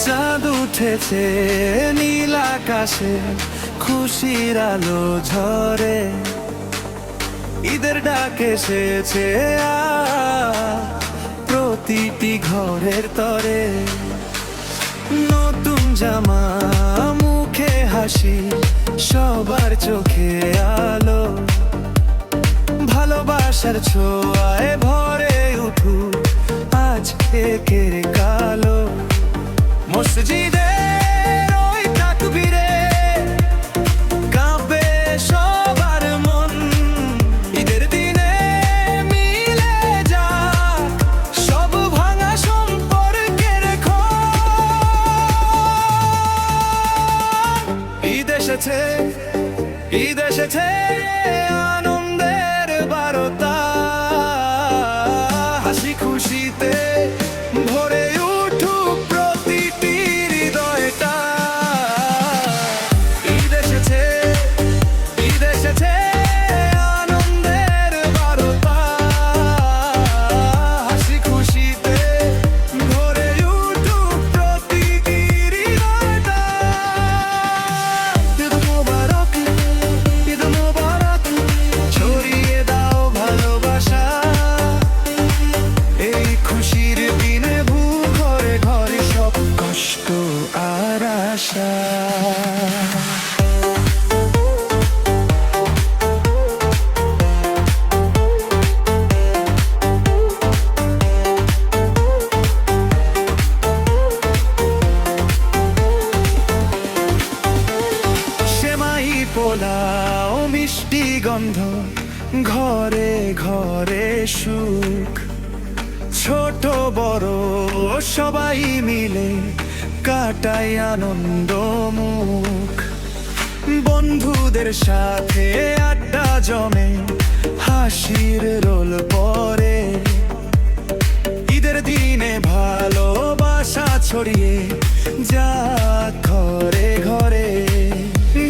চাঁদ উঠেছে নীল আকাশে, খুশির আলো ঝরে, ঈদের ডাক এসেছে প্রতিটি ঘরের তরে। নতুন জামা, মুখে হাসি, সবার চোখে আলো, ভালোবাসার ছোঁয়ায় ভরে উঠুক আজ একের কালো। মসজিদের ওই তাকবীরে কাঁপে সবার মন, ঈদের দিনে মিলে যাক সব ভাঙা সম্পর্কের ক্ষণ। ঈদ এসেছে, ঈদ এসেছে, আনন্দের বারতা, হাসি খুশিতে ভরে উঠুক প্রতিটি হৃদয়টা। ঈদ এসেছে, ঈদ এসেছে, আনন্দের বারতা, হাসি খুশিতে ভরে উঠুক প্রতিটি হৃদয়টা। ঈদ মোবারক, ঈদ মোবারক, ছড়িয়ে দাও ভালোবাসা, এই খুশির দিনে ভুল ঘরে ঘরে সব কষ্ট আর আশা। সেমাই পোলাও মিষ্টি গন্ধ, ঘরে ঘরে সুখ, ছোট বড় সবাই মিলে কাটাই আনন্দ মুখ। বন্ধুদের সাথে আড্ডা জমে, হাসির রোল পরে, ঈদের দিনে ভালোবাসা ছড়িয়ে যা ঘরে ঘরে।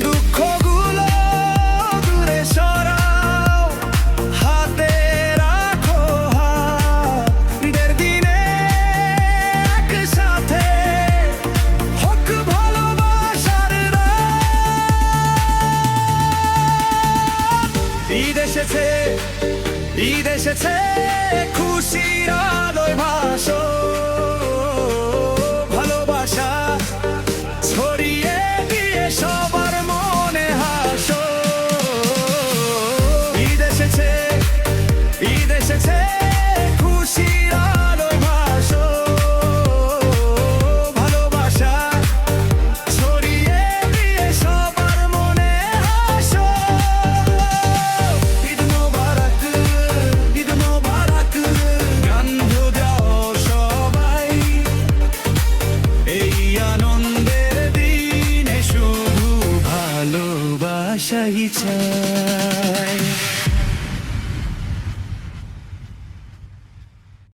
দুঃখগুলো দূরে সরাও, হাতে রাখো হাত, ঈদের দিনে একসাথে হোক ভালোবাসার রাত। ঈদ এসেছে, ঈদ এসেছে, খুশির আলোয় ভাসো, ভালোবাসা ছড়িয়ে দিয়ে সবার মনে হাসো। ঈদ এসেছে, ঈদ এসেছে, খুশির আলোয় ভাসো, ভালোবাসা ছড়িয়ে দিয়ে সবার মনে হাসো। ঈদ মোবারক, ঈদ মোবারক, গন্ধ দাও সবাই, এই আনন্দের দিনে শুধু ভালোবাসাই চাই।